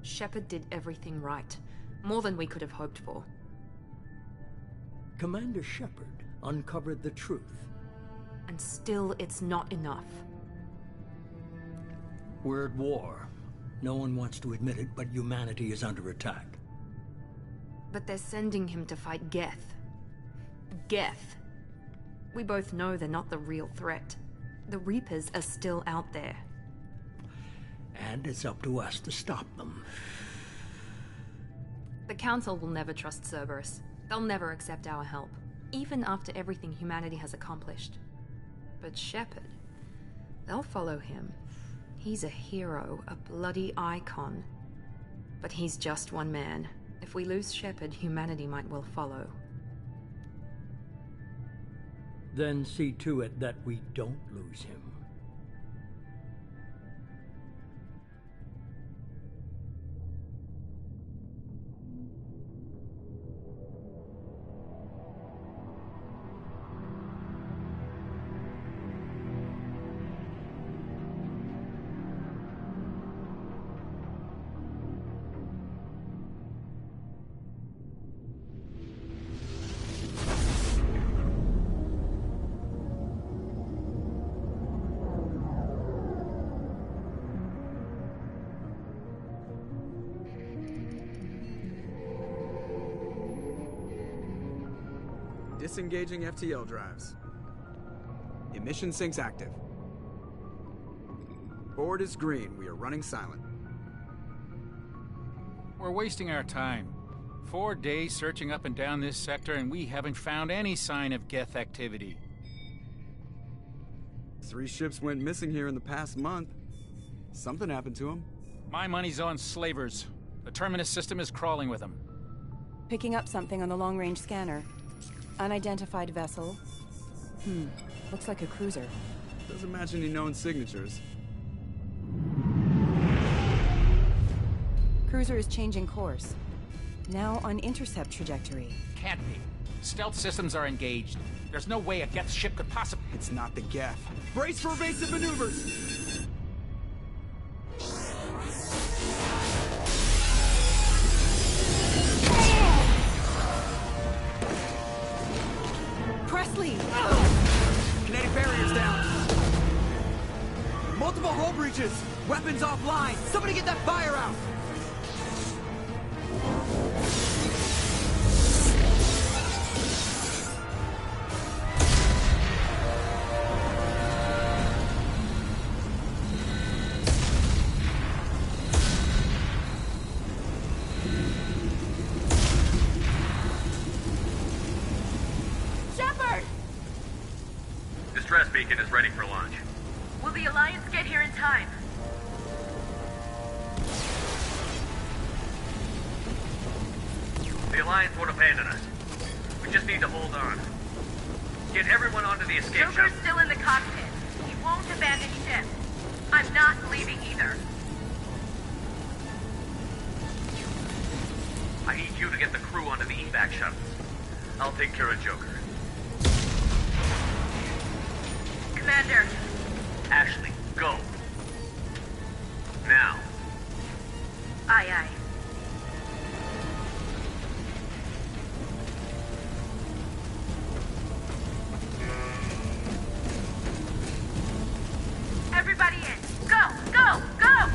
Shepard did everything right. More than we could have hoped for. Commander Shepard uncovered the truth. And still, it's not enough. We're at war. No one wants to admit it, but humanity is under attack. But they're sending him to fight Geth. Geth. We both know they're not the real threat. The Reapers are still out there. And it's up to us to stop them. The Council will never trust Cerberus. They'll never accept our help, even after everything humanity has accomplished. But Shepard, they'll follow him. He's a hero, a bloody icon. But he's just one man. If we lose Shepard, humanity might well follow. Then see to it that we don't lose him. Disengaging FTL drives. Emission sinks active. Board is green. We are running silent. We're wasting our time. 4 days searching up and down this sector, and we haven't found any sign of Geth activity. 3 ships went missing here in the past month. Something happened to them. My money's on slavers. The Terminus system is crawling with them. Picking up something on the long-range scanner. Unidentified vessel. Looks like a cruiser. Doesn't match any known signatures. Cruiser is changing course. Now on intercept trajectory. Can't be. Stealth systems are engaged. There's no way a Geth ship could possibly... It's not the Geth. Brace for evasive maneuvers! Presley! Kinetic barriers down. Multiple hull breaches. Weapons offline. Somebody get that fire out. Distress beacon is ready for launch. Will the Alliance get here in time? The Alliance won't abandon us. We just need to hold on. Get everyone onto the escape Joker's shuttle. still in the cockpit. He won't abandon ship. I'm not leaving either. I need you to get the crew onto the evac shuttles. I'll take care of Joker. Commander. Ashley, go. Now. Aye, aye. Everybody in. Go, go, go!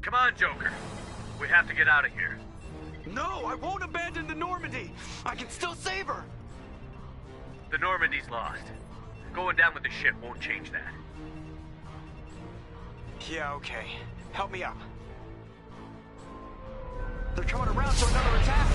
Come on, Joker. We have to get out of here. No, I won't abandon the Normandy. I can still save her. The Normandy's lost. Going down with the ship won't change that. Yeah, okay. Help me up. They're coming around to another attack.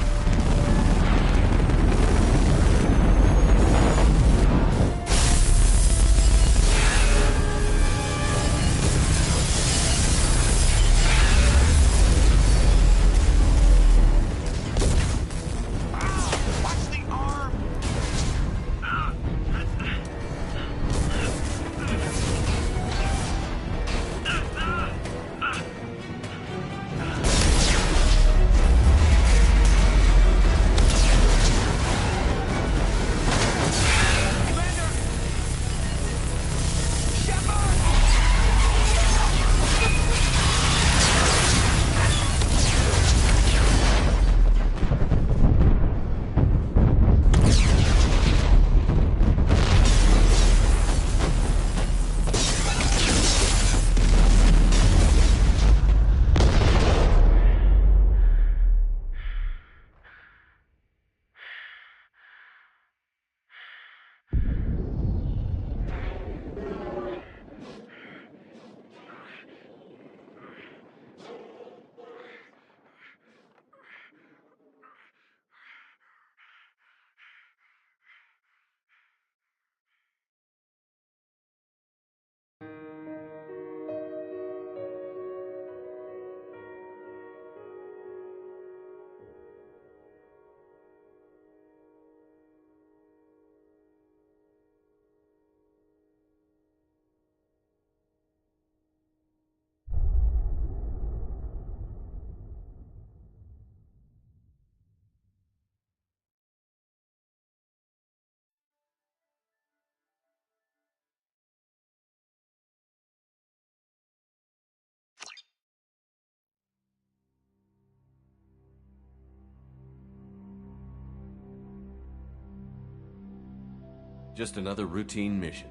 Just another routine mission.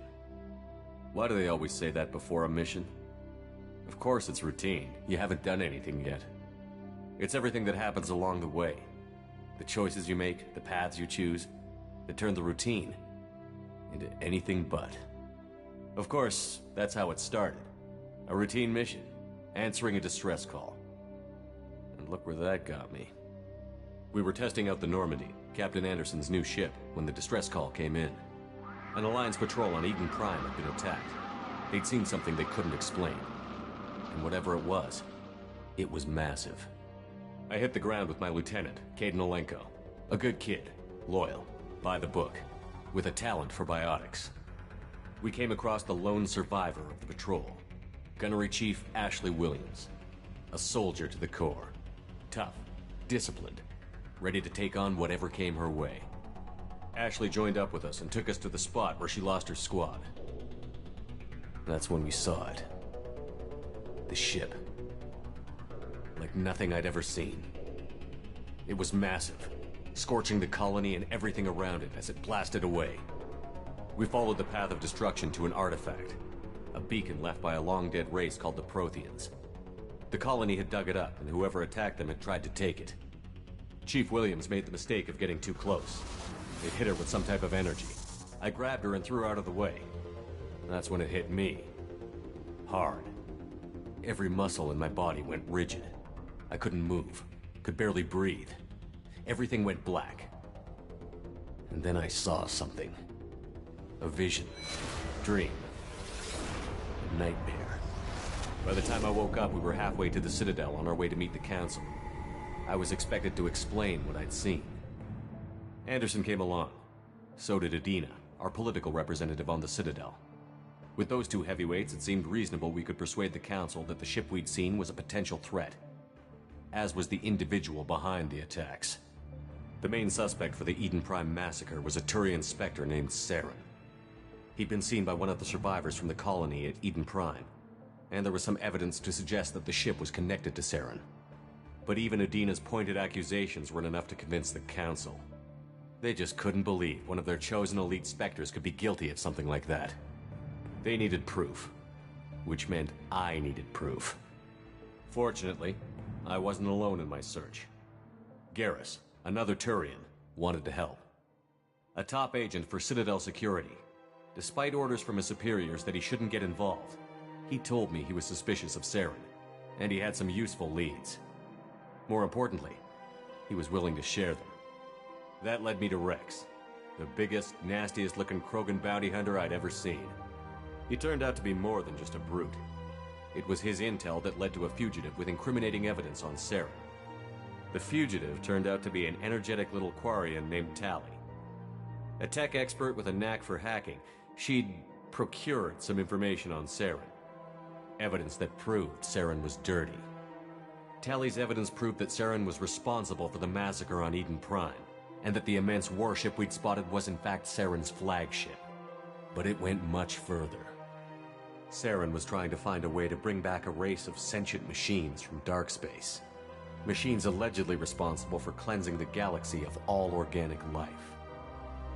Why do they always say that before a mission? Of course it's routine. You haven't done anything yet. It's everything that happens along the way. The choices you make, the paths you choose, that turn the routine into anything but. Of course, that's how it started. A routine mission, answering a distress call. And look where that got me. We were testing out the Normandy, Captain Anderson's new ship, when the distress call came in. An Alliance patrol on Eden Prime had been attacked. They'd seen something they couldn't explain. And whatever it was massive. I hit the ground with my lieutenant, Kaidan Alenko. A good kid, loyal, by the book, with a talent for biotics. We came across the lone survivor of the patrol, Gunnery Chief Ashley Williams. A soldier to the core. Tough, disciplined, ready to take on whatever came her way. Ashley joined up with us and took us to the spot where she lost her squad. That's when we saw it. The ship. Like nothing I'd ever seen. It was massive, scorching the colony and everything around it as it blasted away. We followed the path of destruction to an artifact, a beacon left by a long-dead race called the Protheans. The colony had dug it up, and whoever attacked them had tried to take it. Chief Williams made the mistake of getting too close. It hit her with some type of energy. I grabbed her and threw her out of the way. That's when it hit me. Hard. Every muscle in my body went rigid. I couldn't move, could barely breathe. Everything went black. And then I saw something. A vision. Dream. A nightmare. By the time I woke up, we were halfway to the Citadel on our way to meet the Council. I was expected to explain what I'd seen. Anderson came along. So did Adina, our political representative on the Citadel. With those two heavyweights, it seemed reasonable we could persuade the Council that the ship we'd seen was a potential threat, as was the individual behind the attacks. The main suspect for the Eden Prime massacre was a Turian Spectre named Saren. He'd been seen by one of the survivors from the colony at Eden Prime, and there was some evidence to suggest that the ship was connected to Saren. But even Adina's pointed accusations weren't enough to convince the Council. They just couldn't believe one of their chosen elite Spectres could be guilty of something like that. They needed proof, which meant I needed proof. Fortunately, I wasn't alone in my search. Garrus, another Turian, wanted to help. A top agent for Citadel Security. Despite orders from his superiors that he shouldn't get involved, he told me he was suspicious of Saren, and he had some useful leads. More importantly, he was willing to share them. That led me to Rex, the biggest, nastiest-looking Krogan bounty hunter I'd ever seen. He turned out to be more than just a brute. It was his intel that led to a fugitive with incriminating evidence on Saren. The fugitive turned out to be an energetic little Quarian named Tali. A tech expert with a knack for hacking, she'd procured some information on Saren. Evidence that proved Saren was dirty. Tali's evidence proved that Saren was responsible for the massacre on Eden Prime, and that the immense warship we'd spotted was in fact Saren's flagship. But it went much further. Saren was trying to find a way to bring back a race of sentient machines from dark space. Machines allegedly responsible for cleansing the galaxy of all organic life.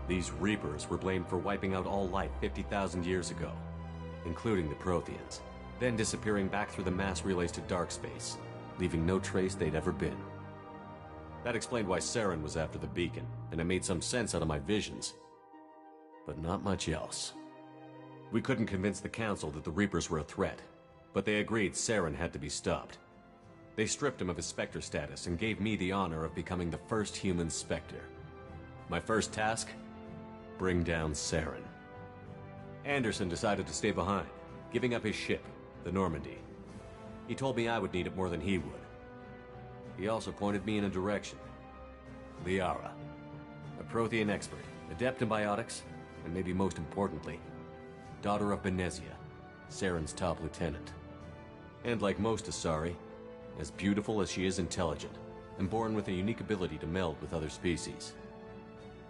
These Reapers were blamed for wiping out all life 50,000 years ago, including the Protheans, then disappearing back through the mass relays to dark space, leaving no trace they'd ever been. That explained why Saren was after the beacon, and it made some sense out of my visions. But not much else. We couldn't convince the Council that the Reapers were a threat, but they agreed Saren had to be stopped. They stripped him of his Spectre status and gave me the honor of becoming the first human Spectre. My first task? Bring down Saren. Anderson decided to stay behind, giving up his ship, the Normandy. He told me I would need it more than he would. He also pointed me in a direction. Liara, a Prothean expert, adept in biotics, and maybe most importantly, daughter of Benezia, Saren's top lieutenant. And like most Asari, as beautiful as she is intelligent, and born with a unique ability to meld with other species.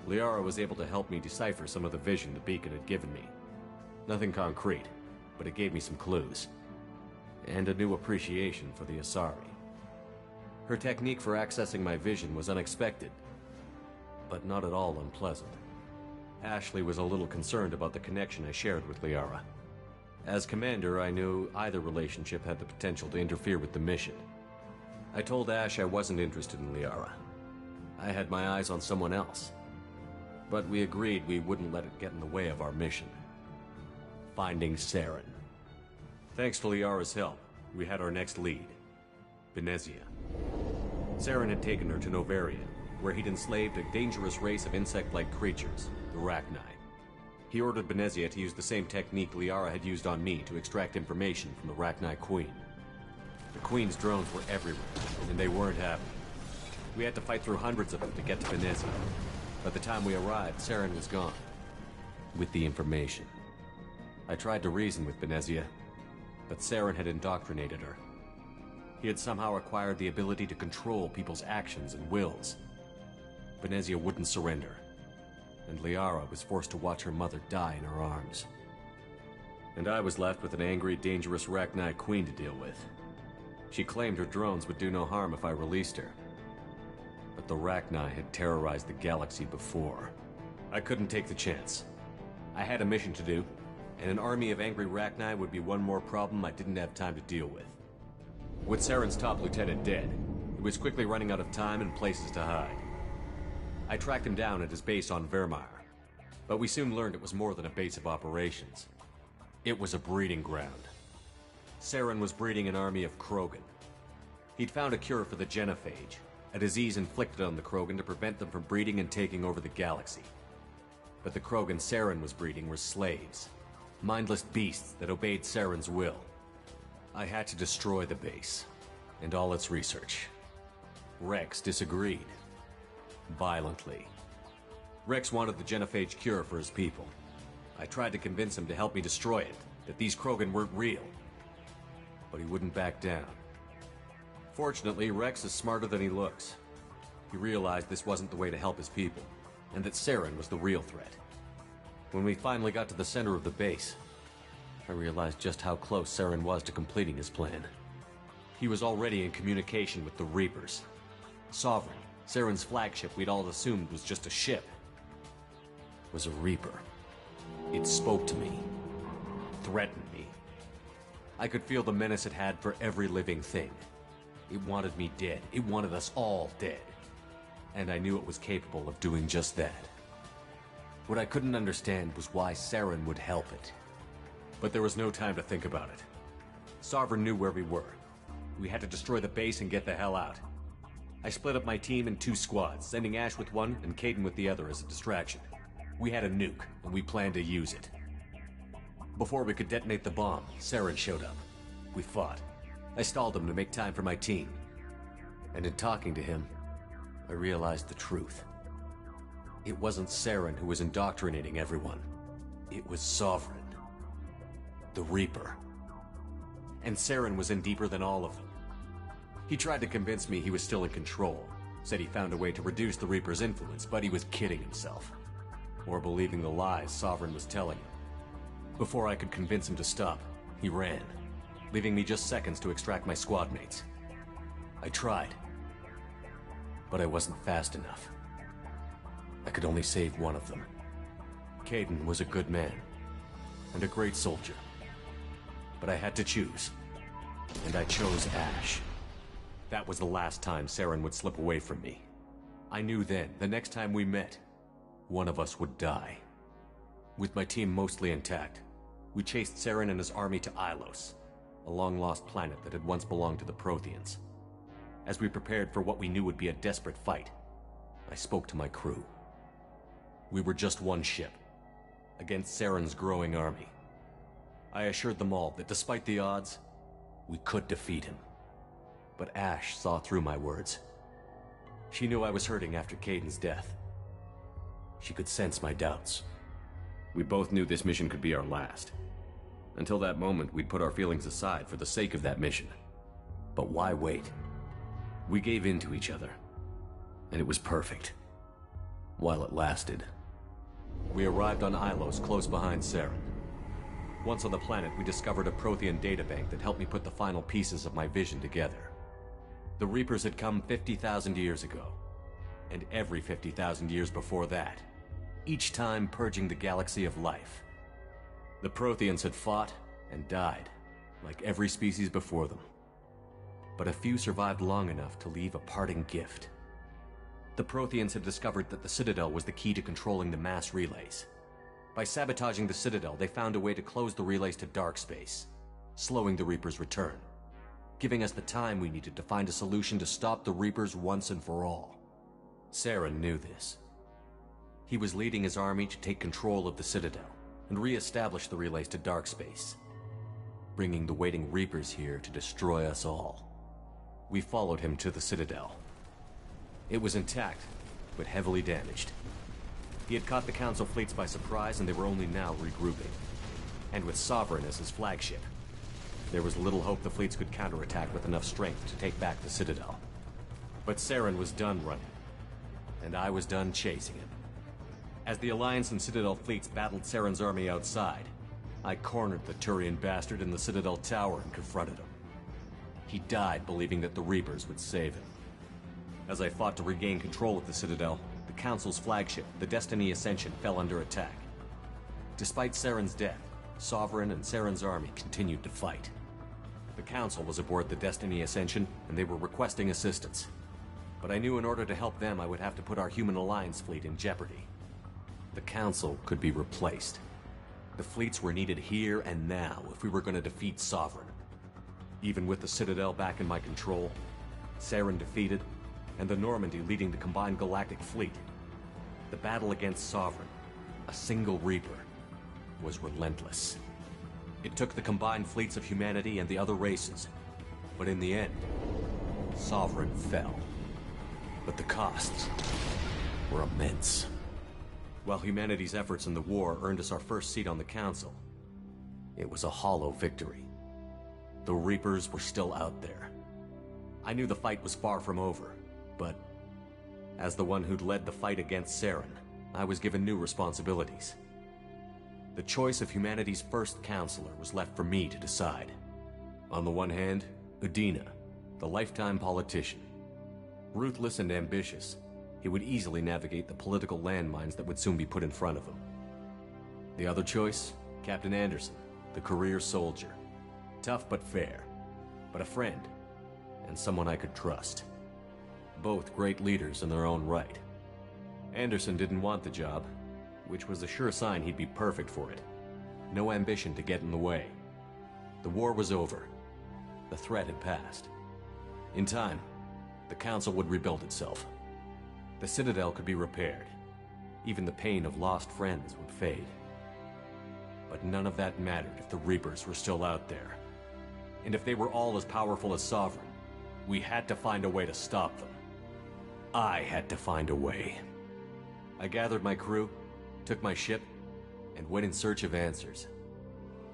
Liara was able to help me decipher some of the vision the beacon had given me. Nothing concrete, but it gave me some clues. And a new appreciation for the Asari. Her technique for accessing my vision was unexpected, but not at all unpleasant. Ashley was a little concerned about the connection I shared with Liara. As commander, I knew either relationship had the potential to interfere with the mission. I told Ash I wasn't interested in Liara. I had my eyes on someone else. But we agreed we wouldn't let it get in the way of our mission. Finding Saren. Thanks to Liara's help, we had our next lead. Benezia. Saren had taken her to Novaria, where he'd enslaved a dangerous race of insect-like creatures, the Rachni. He ordered Benezia to use the same technique Liara had used on me to extract information from the Rachni Queen. The Queen's drones were everywhere, and they weren't happy. We had to fight through hundreds of them to get to Benezia. By the time we arrived, Saren was gone. With the information. I tried to reason with Benezia, but Saren had indoctrinated her. He had somehow acquired the ability to control people's actions and wills. Benezia wouldn't surrender, and Liara was forced to watch her mother die in her arms. And I was left with an angry, dangerous Rachni Queen to deal with. She claimed her drones would do no harm if I released her. But the Rachni had terrorized the galaxy before. I couldn't take the chance. I had a mission to do, and an army of angry Rachni would be one more problem I didn't have time to deal with. With Saren's top lieutenant dead, he was quickly running out of time and places to hide. I tracked him down at his base on Vermeer, but we soon learned it was more than a base of operations. It was a breeding ground. Saren was breeding an army of Krogan. He'd found a cure for the genophage, a disease inflicted on the Krogan to prevent them from breeding and taking over the galaxy. But the Krogan Saren was breeding were slaves, mindless beasts that obeyed Saren's will. I had to destroy the base, and all its research. Rex disagreed. Violently. Rex wanted the genophage cure for his people. I tried to convince him to help me destroy it, that these Krogan weren't real. But he wouldn't back down. Fortunately, Rex is smarter than he looks. He realized this wasn't the way to help his people, and that Saren was the real threat. When we finally got to the center of the base, I realized just how close Saren was to completing his plan. He was already in communication with the Reapers. Sovereign, Saren's flagship we'd all assumed was just a ship, was a Reaper. It spoke to me, threatened me. I could feel the menace it had for every living thing, It wanted me dead. It wanted us all dead. And I knew it was capable of doing just that. What I couldn't understand was why Saren would help it. But there was no time to think about it. Sovereign knew where we were. We had to destroy the base and get the hell out. I split up my team in 2 squads, sending Ash with one and Kaidan with the other as a distraction. We had a nuke, and we planned to use it. Before we could detonate the bomb, Saren showed up. We fought. I stalled him to make time for my team. And in talking to him, I realized the truth. It wasn't Saren who was indoctrinating everyone. It was Sovereign. The Reaper. And Saren was in deeper than all of them. He tried to convince me he was still in control. Said he found a way to reduce the Reaper's influence, but he was kidding himself. Or believing the lies Sovereign was telling him. Before I could convince him to stop, he ran, leaving me just seconds to extract my squad mates. I tried, but I wasn't fast enough. I could only save one of them. Kaidan was a good man, and a great soldier. But I had to choose, and I chose Ash. That was the last time Saren would slip away from me. I knew then, the next time we met, one of us would die. With my team mostly intact, we chased Saren and his army to Ilos, a long-lost planet that had once belonged to the Protheans. As we prepared for what we knew would be a desperate fight, I spoke to my crew. We were just one ship, against Saren's growing army. I assured them all that despite the odds, we could defeat him. But Ash saw through my words. She knew I was hurting after Kaidan's death. She could sense my doubts. We both knew this mission could be our last. Until that moment, we'd put our feelings aside for the sake of that mission. But why wait? We gave in to each other, and it was perfect. While it lasted. We arrived on Ilos, close behind Saren. Once on the planet, we discovered a Prothean databank that helped me put the final pieces of my vision together. The Reapers had come 50,000 years ago, and every 50,000 years before that, each time purging the galaxy of life. The Protheans had fought and died, like every species before them. But a few survived long enough to leave a parting gift. The Protheans had discovered that the Citadel was the key to controlling the mass relays. By sabotaging the Citadel, they found a way to close the relays to dark space, slowing the Reaper's return, giving us the time we needed to find a solution to stop the Reapers once and for all. Saren knew this. He was leading his army to take control of the Citadel and re-establish the relays to dark space, bringing the waiting Reapers here to destroy us all. We followed him to the Citadel. It was intact, but heavily damaged. He had caught the Council fleets by surprise, and they were only now regrouping. And with Sovereign as his flagship, there was little hope the fleets could counterattack with enough strength to take back the Citadel. But Saren was done running, and I was done chasing him. As the Alliance and Citadel fleets battled Saren's army outside, I cornered the Turian bastard in the Citadel tower and confronted him. He died believing that the Reapers would save him. As I fought to regain control of the Citadel, the Council's flagship, the Destiny Ascension, fell under attack. Despite Saren's death, Sovereign and Saren's army continued to fight. The Council was aboard the Destiny Ascension, and they were requesting assistance. But I knew in order to help them, I would have to put our Human Alliance fleet in jeopardy. The Council could be replaced. The fleets were needed here and now if we were going to defeat Sovereign. Even with the Citadel back in my control, Saren defeated, and the Normandy leading the combined galactic fleet, the battle against Sovereign, a single Reaper, was relentless. It took the combined fleets of humanity and the other races, but in the end, Sovereign fell. But the costs were immense. While humanity's efforts in the war earned us our first seat on the Council, it was a hollow victory. The Reapers were still out there. I knew the fight was far from over, but as the one who'd led the fight against Saren, I was given new responsibilities. The choice of humanity's first counselor was left for me to decide. On the one hand, Udina, the lifetime politician. Ruthless and ambitious, he would easily navigate the political landmines that would soon be put in front of him. The other choice, Captain Anderson, the career soldier. Tough but fair, but a friend, and someone I could trust. Both great leaders in their own right. Anderson didn't want the job, which was a sure sign he'd be perfect for it. No ambition to get in the way. The war was over. The threat had passed. In time, the Council would rebuild itself. The Citadel could be repaired. Even the pain of lost friends would fade. But none of that mattered if the Reapers were still out there. And if they were all as powerful as Sovereign, we had to find a way to stop them. I had to find a way. I gathered my crew, took my ship, and went in search of answers.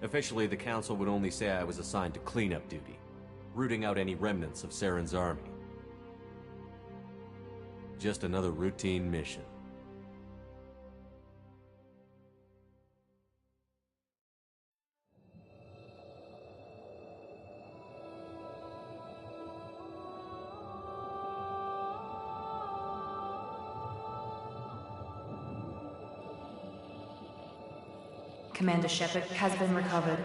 Officially, the Council would only say I was assigned to cleanup duty, rooting out any remnants of Saren's army. Just another routine mission. Commander Shepard has been recovered.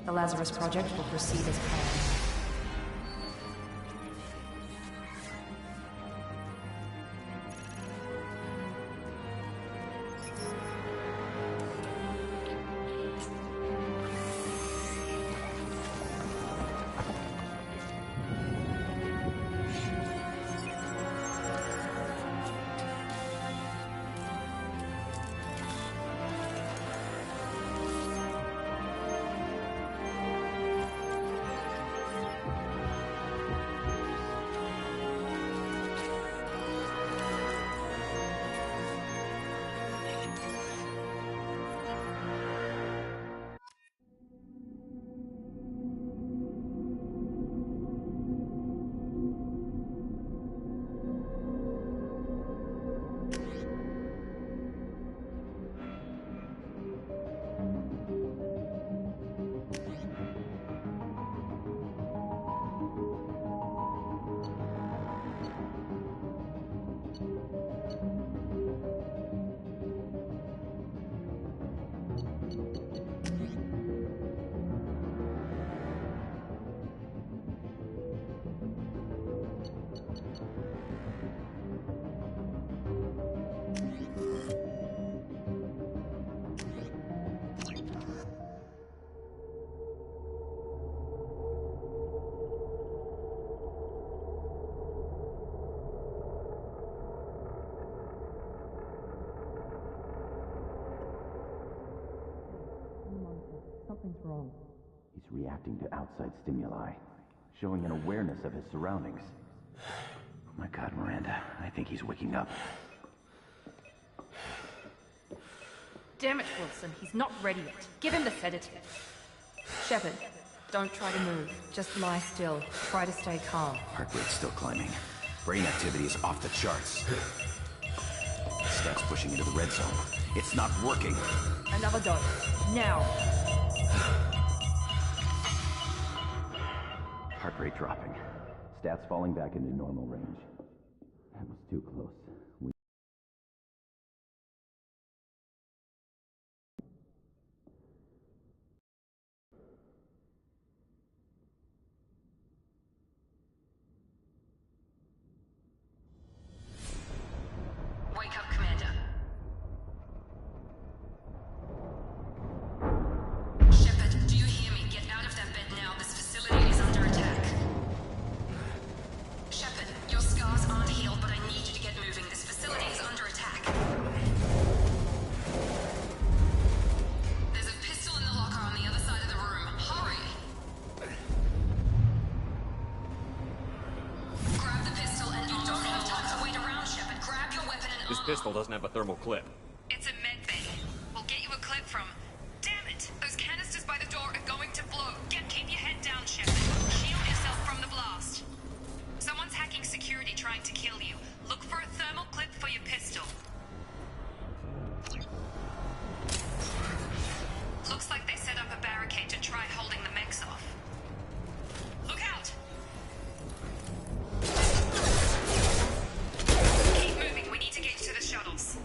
The Lazarus Project will proceed as planned. Something's wrong. He's reacting to outside stimuli, showing an awareness of his surroundings. Oh my God, Miranda, I think he's waking up. Damn it, Wilson, he's not ready yet. Give him the sedative. Shepard, don't try to move. Just lie still. Try to stay calm. Heart rate's still climbing. Brain activity is off the charts. Steps pushing into the red zone. It's not working. Another dose. Now. Heart rate dropping. Stats falling back into normal range. That was too close. Wake up, Commander. Shepard, do you hear me? Get out of that bed now. This facility is under attack. Shepard, your scars aren't healed, but I need you to get moving. This facility is under attack. There's a pistol in the locker on the other side of the room. Hurry! Grab the pistol and you don't have time to wait around, Shepard. Grab your weapon and This pistol doesn't have a thermal clip. It's a med bay. We'll get you a clip from... Damn it! Those canisters by the door are going to blow. Keep your head down, Shepard. Shield yourself from the blast. Someone's hacking security trying to kill you. Look for a thermal clip for your pistol. Looks like they set up a barricade to try holding the mechs off. Look out! Keep moving. We need to get you to the shuttles.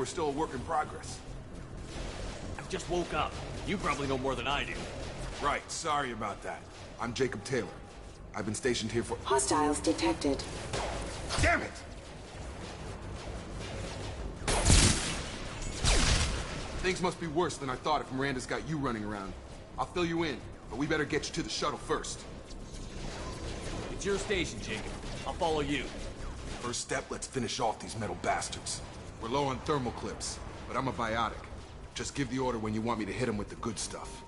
we're still a work in progress. I just woke up. You probably know more than I do. Right, sorry about that. I'm Jacob Taylor. I've been stationed here for— Hostiles detected. Damn it! Things must be worse than I thought if Miranda's got you running around. I'll fill you in, but we better get you to the shuttle first. It's your station, Jacob. I'll follow you. First step, let's finish off these metal bastards. We're low on thermal clips, but I'm a biotic. Just give the order when you want me to hit them with the good stuff.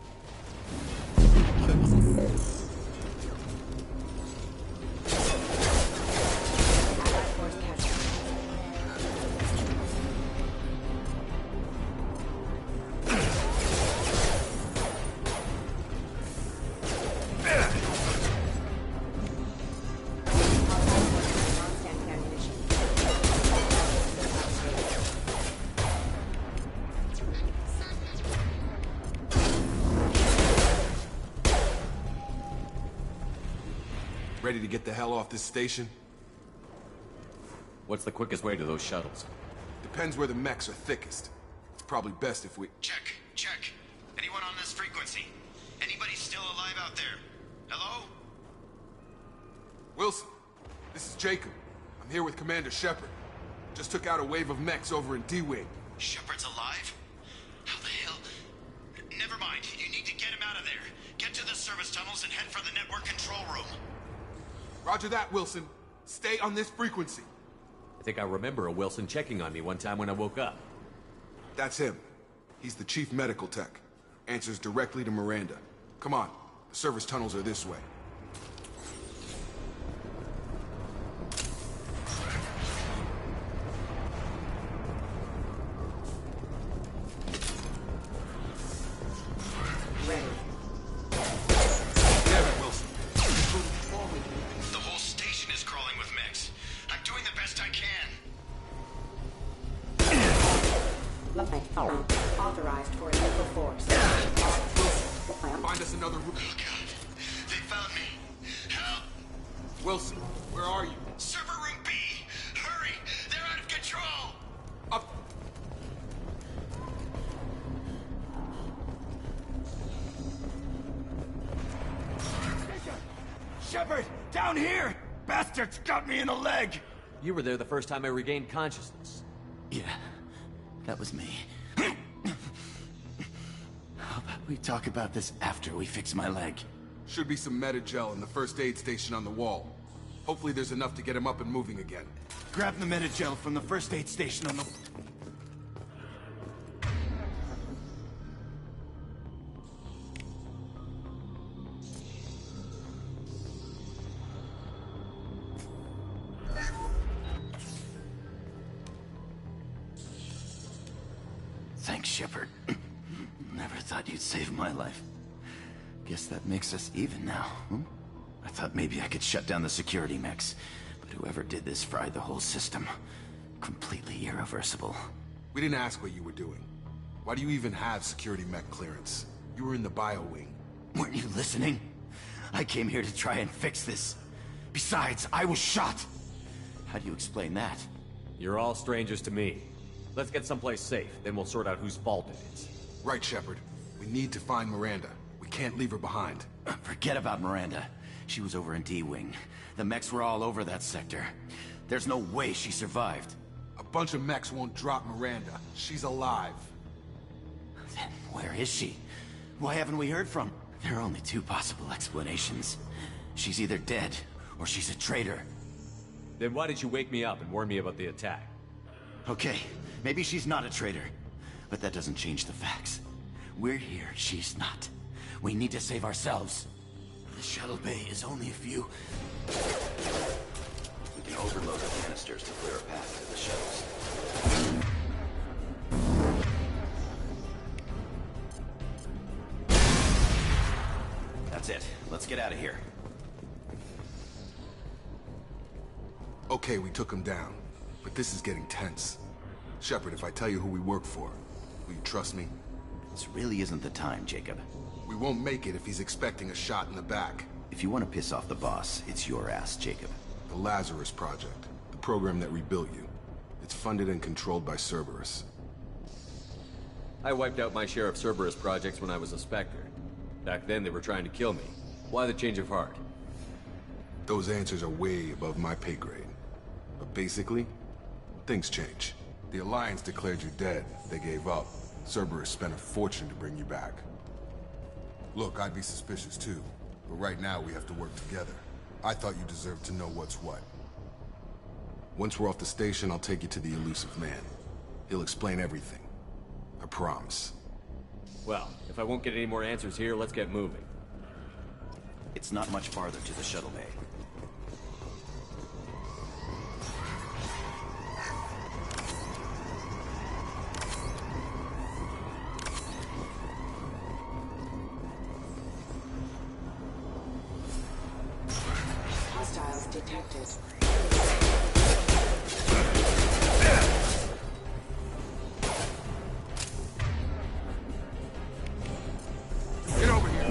Ready to get the hell off this station? What's the quickest way to those shuttles? Depends where the mechs are thickest. It's probably best if we— Check. Anyone on this frequency? Anybody still alive out there? Hello? Wilson, this is Jacob. I'm here with Commander Shepard. Just took out a wave of mechs over in D-Wing. Shepard's alive? How the hell? Never mind. You need to get him out of there. Get to the service tunnels and head for the network control room. Roger that, Wilson. Stay on this frequency. I think I remember a Wilson checking on me one time when I woke up. That's him. He's the chief medical tech. Answers directly to Miranda. Come on. The service tunnels are this way. Authorized for lethal force. Find us another room. Oh God, they found me. Help! Wilson, where are you? Server room B. Hurry! They're out of control. Up. Shepard, down here! Bastards got me in the leg. You were there the first time I regained consciousness. Yeah, that was me. How about we talk about this after we fix my leg? Should be some Medi-gel in the first aid station on the wall. Hopefully there's enough to get him up and moving again. Grab the Medi-gel from the first aid station on the... Thanks, Shepard. Never thought you'd save my life. Guess that makes us even now, hmm? I thought maybe I could shut down the security mechs, but whoever did this fried the whole system. Completely irreversible. We didn't ask what you were doing. Why do you even have security mech clearance? You were in the bio wing. Weren't you listening? I came here to try and fix this. Besides, I was shot. How do you explain that? You're all strangers to me. Let's get someplace safe, then we'll sort out whose fault it is. Right, Shepard. We need to find Miranda. We can't leave her behind. Forget about Miranda. She was over in D-Wing. The mechs were all over that sector. There's no way she survived. A bunch of mechs won't drop Miranda. She's alive. Then where is she? Why haven't we heard from her? There are only two possible explanations. She's either dead, or she's a traitor. Then why did you wake me up and warn me about the attack? Okay, maybe she's not a traitor. But that doesn't change the facts. We're here, she's not. We need to save ourselves. The shuttle bay is only a few... We can overload the canisters to clear a path to the shuttles. That's it. Let's get out of here. Okay, we took him down. But this is getting tense. Shepard, if I tell you who we work for, will you trust me? This really isn't the time, Jacob. We won't make it if he's expecting a shot in the back. If you want to piss off the boss, it's your ass, Jacob. The Lazarus Project. The program that rebuilt you. It's funded and controlled by Cerberus. I wiped out my share of Cerberus projects when I was a Spectre. Back then, they were trying to kill me. Why the change of heart? Those answers are way above my pay grade. But basically, things change. The Alliance declared you dead. They gave up. Cerberus spent a fortune to bring you back. Look, I'd be suspicious too. But right now, we have to work together. I thought you deserved to know what's what. Once we're off the station, I'll take you to the Elusive Man. He'll explain everything. I promise. Well, if I won't get any more answers here, let's get moving. It's not much farther to the shuttle bay. Hostiles detected. Get over here!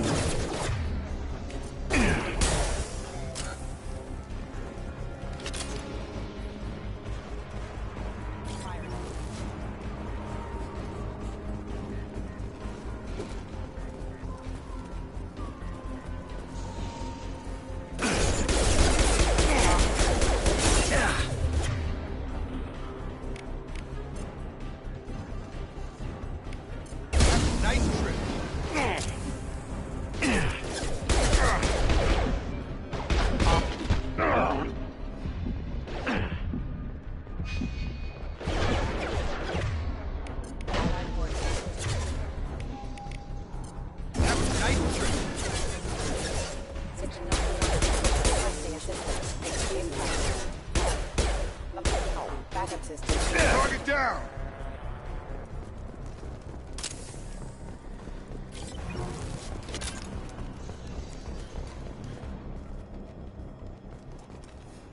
Target down!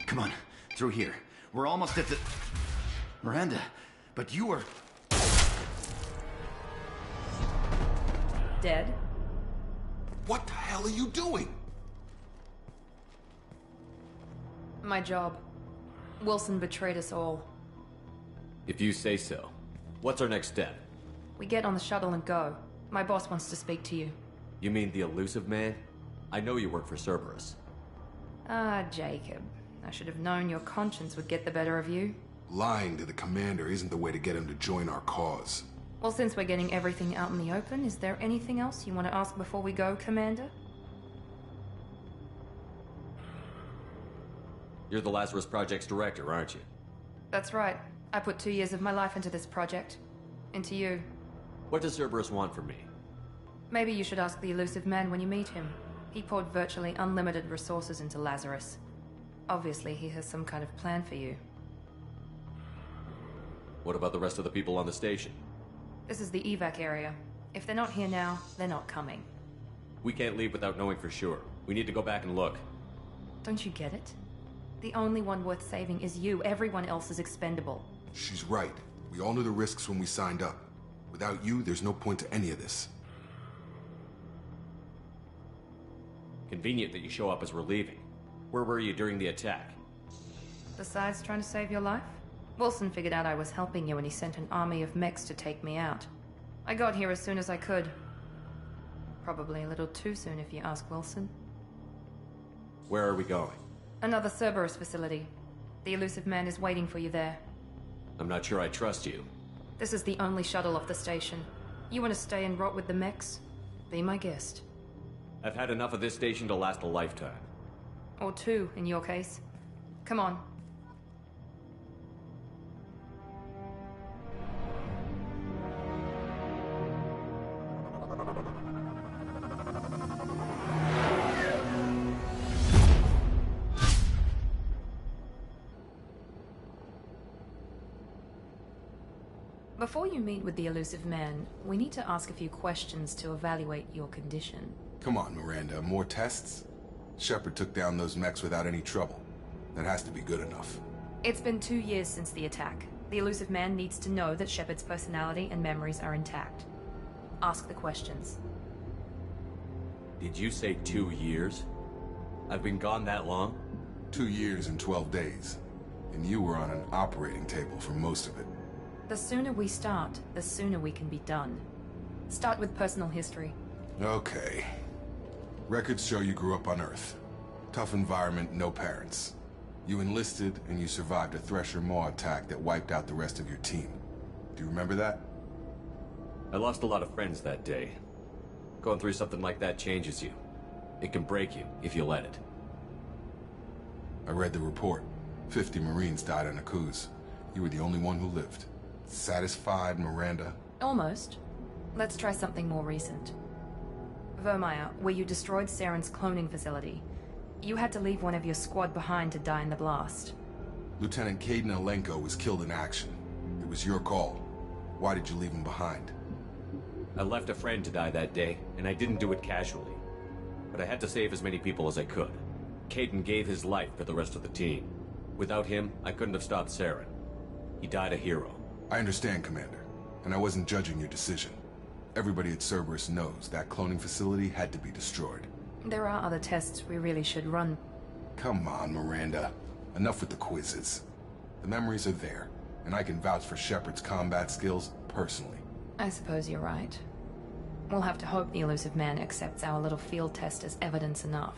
Come on, through here. We're almost at the... Miranda, but you are... Dead? What the hell are you doing? My job. Wilson betrayed us all. If you say so. What's our next step? We get on the shuttle and go. My boss wants to speak to you. You mean the Elusive Man? I know you work for Cerberus. Ah, Jacob. I should have known your conscience would get the better of you. Lying to the commander isn't the way to get him to join our cause. Well, since we're getting everything out in the open, is there anything else you want to ask before we go, Commander? You're the Lazarus Project's director, aren't you? That's right. I put 2 years of my life into this project. Into you. What does Cerberus want from me? Maybe you should ask the Elusive Man when you meet him. He poured virtually unlimited resources into Lazarus. Obviously, he has some kind of plan for you. What about the rest of the people on the station? This is the evac area. If they're not here now, they're not coming. We can't leave without knowing for sure. We need to go back and look. Don't you get it? The only one worth saving is you. Everyone else is expendable. She's right. We all knew the risks when we signed up. Without you, there's no point to any of this. Convenient that you show up as we're leaving. Where were you during the attack? Besides trying to save your life? Wilson figured out I was helping you when he sent an army of mechs to take me out. I got here as soon as I could. Probably a little too soon if you ask Wilson. Where are we going? Another Cerberus facility. The Elusive Man is waiting for you there. I'm not sure I trust you. This is the only shuttle off the station. You want to stay and rot with the mechs? Be my guest. I've had enough of this station to last a lifetime. Or 2, in your case. Come on. Before you meet with the Elusive Man, we need to ask a few questions to evaluate your condition. Come on, Miranda. More tests? Shepard took down those mechs without any trouble. That has to be good enough. It's been 2 years since the attack. The Elusive Man needs to know that Shepard's personality and memories are intact. Ask the questions. Did you say 2 years? I've been gone that long? 2 years and 12 days. And you were on an operating table for most of it. The sooner we start, the sooner we can be done. Start with personal history. Okay. Records show you grew up on Earth. Tough environment, no parents. You enlisted, and you survived a Thresher Maw attack that wiped out the rest of your team. Do you remember that? I lost a lot of friends that day. Going through something like that changes you. It can break you, if you let it. I read the report. 50 Marines died on Akuz. You were the only one who lived. Satisfied, Miranda? Almost. Let's try something more recent. Vermeer, where you destroyed Saren's cloning facility. You had to leave one of your squad behind to die in the blast. Lieutenant Kaidan Alenko was killed in action. It was your call. Why did you leave him behind? I left a friend to die that day, and I didn't do it casually. But I had to save as many people as I could. Kaidan gave his life for the rest of the team. Without him, I couldn't have stopped Saren. He died a hero. I understand, Commander. And I wasn't judging your decision. Everybody at Cerberus knows that cloning facility had to be destroyed. There are other tests we really should run. Come on, Miranda. Enough with the quizzes. The memories are there, and I can vouch for Shepard's combat skills personally. I suppose you're right. We'll have to hope the Elusive Man accepts our little field test as evidence enough.